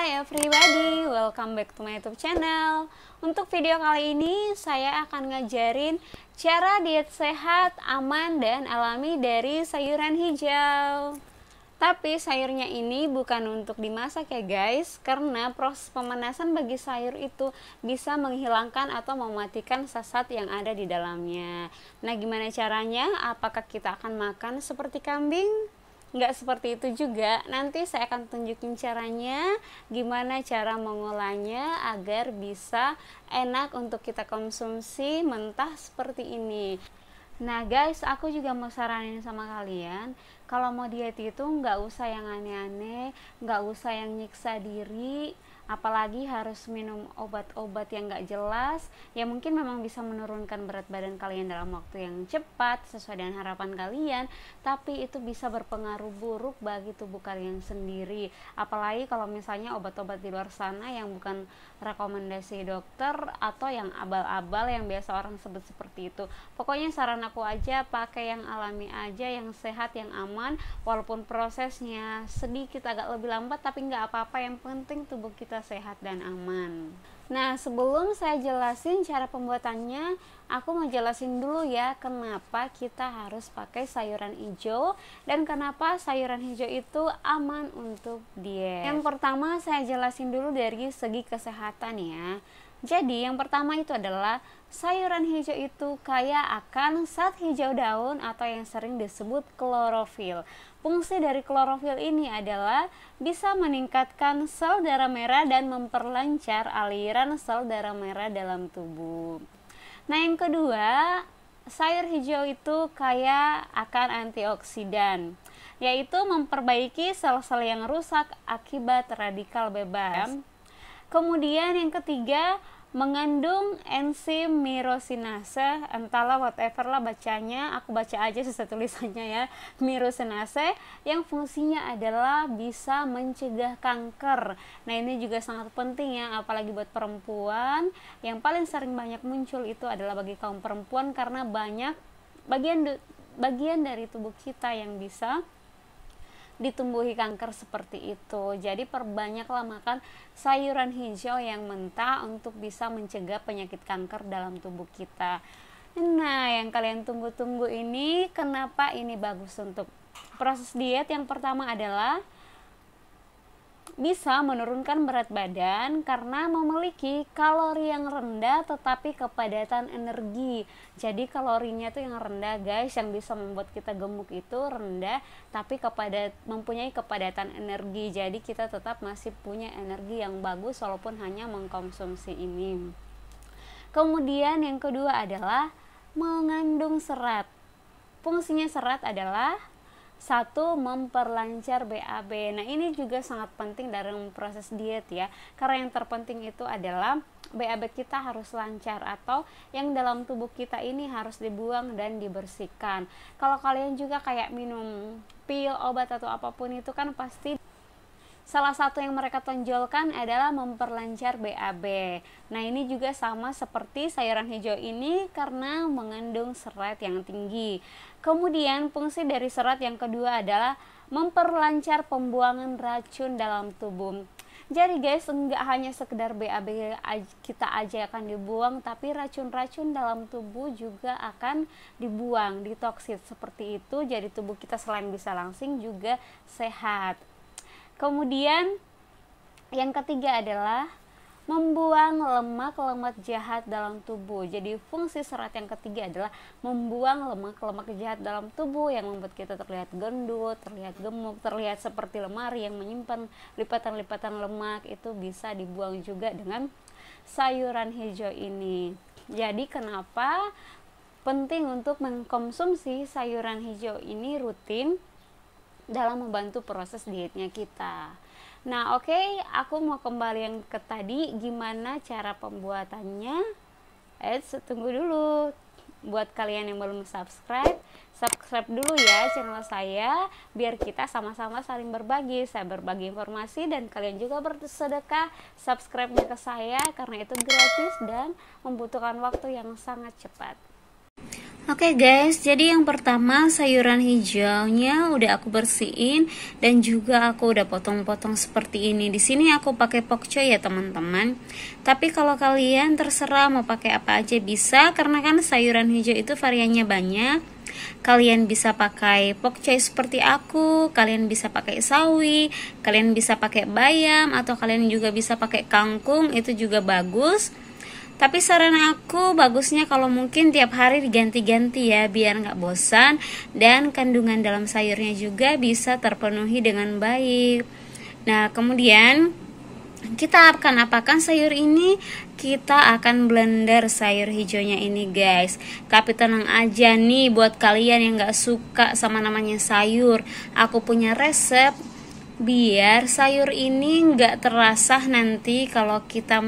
Hai everybody, welcome back to my YouTube channel. Untuk video kali ini saya akan ngajarin cara diet sehat, aman, dan alami dari sayuran hijau. Tapi sayurnya ini bukan untuk dimasak ya guys, karena proses pemanasan bagi sayur itu bisa menghilangkan atau mematikan zat yang ada di dalamnya. Nah, gimana caranya? Apakah kita akan makan seperti kambing? Nggak seperti itu juga, nanti saya akan tunjukin caranya, gimana cara mengolahnya agar bisa enak untuk kita konsumsi mentah seperti ini. Nah guys, aku juga mau saranin sama kalian, kalau mau diet itu nggak usah yang aneh-aneh, nggak usah yang nyiksa diri, apalagi harus minum obat-obat yang nggak jelas, ya mungkin memang bisa menurunkan berat badan kalian dalam waktu yang cepat sesuai dengan harapan kalian, tapi itu bisa berpengaruh buruk bagi tubuh kalian sendiri. Apalagi kalau misalnya obat-obat di luar sana yang bukan rekomendasi dokter atau yang abal-abal yang biasa orang sebut seperti itu. Pokoknya saran aku aja pakai yang alami aja, yang sehat, yang aman, walaupun prosesnya sedikit agak lebih lambat tapi nggak apa-apa, yang penting tubuh kita sehat dan aman. Nah, sebelum saya jelasin cara pembuatannya, aku mau jelasin dulu ya kenapa kita harus pakai sayuran hijau dan kenapa sayuran hijau itu aman untuk diet. Yang pertama saya jelasin dulu dari segi kesehatan ya. Jadi yang pertama itu adalah sayuran hijau itu kaya akan zat hijau daun atau yang sering disebut klorofil. Fungsi dari klorofil ini adalah bisa meningkatkan sel darah merah dan memperlancar aliran sel darah merah dalam tubuh. Nah, yang kedua, sayur hijau itu kaya akan antioksidan, yaitu memperbaiki sel-sel yang rusak akibat radikal bebas. Kemudian yang ketiga, mengandung enzim mirosinase, entahlah whatever lah bacanya, aku baca aja sisa tulisannya ya, mirosinase, yang fungsinya adalah bisa mencegah kanker. Nah, ini juga sangat penting ya, apalagi buat perempuan. Yang paling sering banyak muncul itu adalah bagi kaum perempuan, karena banyak bagian dari tubuh kita yang bisa ditumbuhi kanker seperti itu. Jadi perbanyaklah makan sayuran hijau yang mentah untuk bisa mencegah penyakit kanker dalam tubuh kita. Nah, yang kalian tunggu-tunggu ini, kenapa ini bagus untuk proses diet? Yang pertama adalah bisa menurunkan berat badan karena memiliki kalori yang rendah tetapi kepadatan energi. Jadi kalorinya tuh yang rendah guys, yang bisa membuat kita gemuk itu rendah tapi mempunyai kepadatan energi. Jadi kita tetap masih punya energi yang bagus walaupun hanya mengkonsumsi ini. Kemudian yang kedua adalah mengandung serat. Fungsinya serat adalah satu, memperlancar BAB. Nah, ini juga sangat penting dalam proses diet ya, karena yang terpenting itu adalah BAB kita harus lancar, atau yang dalam tubuh kita ini harus dibuang dan dibersihkan. Kalau kalian juga kayak minum pil, obat atau apapun itu kan pasti salah satu yang mereka tonjolkan adalah memperlancar BAB. Nah, ini juga sama seperti sayuran hijau ini karena mengandung serat yang tinggi. Kemudian fungsi dari serat yang kedua adalah memperlancar pembuangan racun dalam tubuh. Jadi guys, enggak hanya sekedar BAB kita aja akan dibuang, tapi racun-racun dalam tubuh juga akan dibuang, ditoksit seperti itu. Jadi tubuh kita selain bisa langsing juga sehat. Kemudian yang ketiga adalah membuang lemak-lemak jahat dalam tubuh. Jadi fungsi serat yang ketiga adalah membuang lemak-lemak jahat dalam tubuh yang membuat kita terlihat gendut, terlihat gemuk, terlihat seperti lemari yang menyimpan lipatan-lipatan lemak. Itu bisa dibuang juga dengan sayuran hijau ini. Jadi kenapa penting untuk mengkonsumsi sayuran hijau ini rutin dalam membantu proses dietnya kita. Nah, oke, aku mau kembali yang ke tadi, gimana cara pembuatannya. Tunggu dulu. Buat kalian yang belum subscribe dulu ya channel saya, biar kita sama-sama saling berbagi. Saya berbagi informasi dan kalian juga bersedekah subscribe-nya ke saya, karena itu gratis dan membutuhkan waktu yang sangat cepat. Oke guys, jadi yang pertama sayuran hijaunya udah aku bersihin dan juga aku udah potong-potong seperti ini. Di sini aku pakai pokcoy ya teman-teman. Tapi kalau kalian terserah mau pakai apa aja bisa, karena kan sayuran hijau itu variannya banyak. Kalian bisa pakai pokcoy seperti aku, kalian bisa pakai sawi, kalian bisa pakai bayam, atau kalian juga bisa pakai kangkung, itu juga bagus. Tapi saran aku bagusnya kalau mungkin tiap hari diganti-ganti ya, biar nggak bosan dan kandungan dalam sayurnya juga bisa terpenuhi dengan baik. Nah, kemudian kita akan apakan sayur ini? Kita akan blender sayur hijaunya ini guys. Tapi tenang aja nih buat kalian yang nggak suka sama namanya sayur, aku punya resep biar sayur ini nggak terasa nanti kalau kita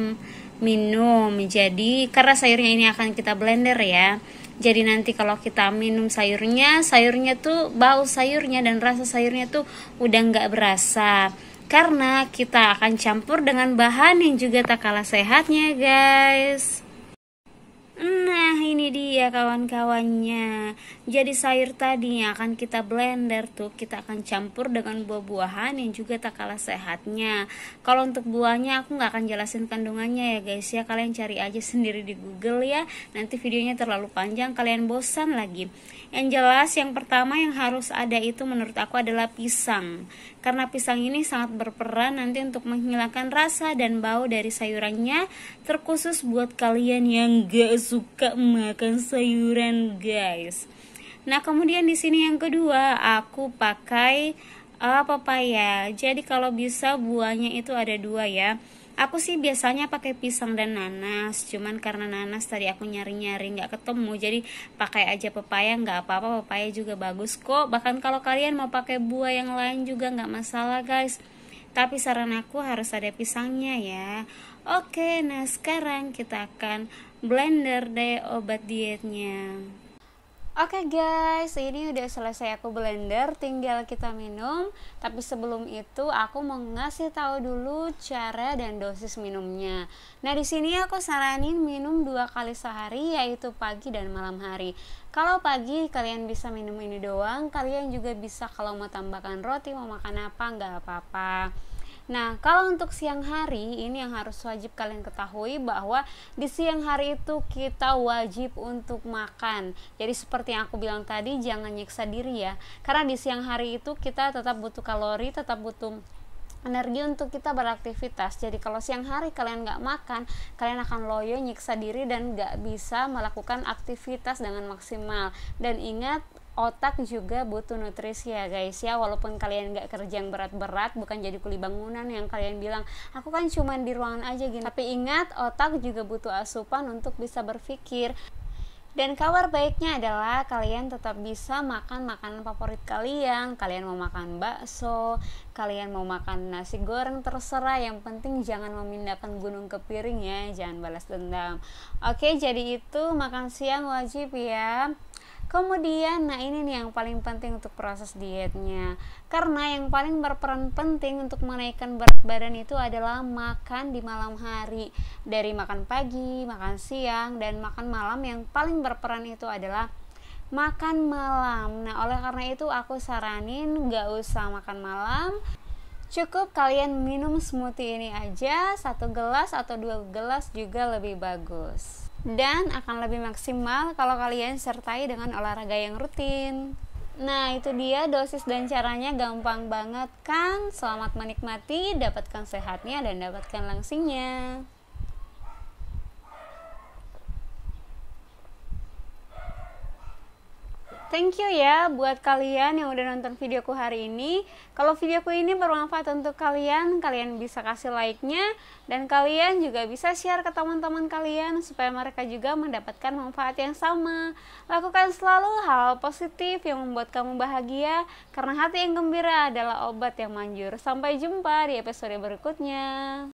minum. Jadi karena sayurnya ini akan kita blender ya, jadi nanti kalau kita minum sayurnya tuh bau sayurnya dan rasa sayurnya tuh udah nggak berasa, karena kita akan campur dengan bahan yang juga tak kalah sehatnya guys. Nah, ini dia kawan-kawannya. Jadi sayur tadi yang akan kita blender tuh kita akan campur dengan buah-buahan yang juga tak kalah sehatnya. Kalau untuk buahnya aku nggak akan jelasin kandungannya ya guys ya. Kalian cari aja sendiri di Google ya. Nanti videonya terlalu panjang, kalian bosan lagi. Yang jelas yang pertama yang harus ada itu menurut aku adalah pisang. Karena pisang ini sangat berperan nanti untuk menghilangkan rasa dan bau dari sayurannya, terkhusus buat kalian yang gak suka makan sayuran guys. Nah, kemudian di sini yang kedua aku pakai pepaya. Jadi kalau bisa buahnya itu ada dua ya. Aku sih biasanya pakai pisang dan nanas, cuman karena nanas tadi aku nyari-nyari nggak ketemu, jadi pakai aja pepaya. Nggak apa-apa, pepaya juga bagus kok. Bahkan kalau kalian mau pakai buah yang lain juga nggak masalah guys. Tapi saran aku harus ada pisangnya ya. Oke, nah sekarang kita akan blender deh obat dietnya. Oke guys, ini udah selesai aku blender, tinggal kita minum. Tapi sebelum itu aku mau ngasih tahu dulu cara dan dosis minumnya. Nah, di sini aku saranin minum 2 kali sehari, yaitu pagi dan malam hari. Kalau pagi kalian bisa minum ini doang, kalian juga bisa kalau mau tambahkan roti, mau makan apa, nggak apa-apa. Nah, kalau untuk siang hari, ini yang harus wajib kalian ketahui bahwa di siang hari itu kita wajib untuk makan. Jadi seperti yang aku bilang tadi, jangan nyiksa diri ya. Karena di siang hari itu kita tetap butuh kalori, tetap butuh energi untuk kita beraktivitas. Jadi kalau siang hari kalian nggak makan, kalian akan loyo, nyiksa diri, dan nggak bisa melakukan aktivitas dengan maksimal. Dan ingat, otak juga butuh nutrisi ya guys ya. Walaupun kalian nggak kerja yang berat-berat, bukan jadi kuli bangunan yang kalian bilang aku kan cuma di ruangan aja gini, tapi ingat, otak juga butuh asupan untuk bisa berpikir. Dan kabar baiknya adalah kalian tetap bisa makan makanan favorit kalian. Kalian mau makan bakso, kalian mau makan nasi goreng, terserah. Yang penting jangan memindahkan gunung ke piring ya, jangan balas dendam. Oke, jadi itu makan siang wajib ya. Kemudian, nah ini nih yang paling penting untuk proses dietnya. Karena yang paling berperan penting untuk menaikkan berat badan itu adalah makan di malam hari. Dari makan pagi, makan siang, dan makan malam, yang paling berperan itu adalah makan malam. Nah, oleh karena itu aku saranin gak usah makan malam. Cukup kalian minum smoothie ini aja, 1 gelas atau 2 gelas juga lebih bagus. Dan akan lebih maksimal kalau kalian sertai dengan olahraga yang rutin. Nah, itu dia dosis dan caranya, gampang banget kan? Selamat menikmati, dapatkan sehatnya dan dapatkan langsingnya. Thank you ya buat kalian yang udah nonton videoku hari ini. Kalau videoku ini bermanfaat untuk kalian, kalian bisa kasih like-nya, dan kalian juga bisa share ke teman-teman kalian supaya mereka juga mendapatkan manfaat yang sama. Lakukan selalu hal positif yang membuat kamu bahagia, karena hati yang gembira adalah obat yang manjur. Sampai jumpa di episode berikutnya.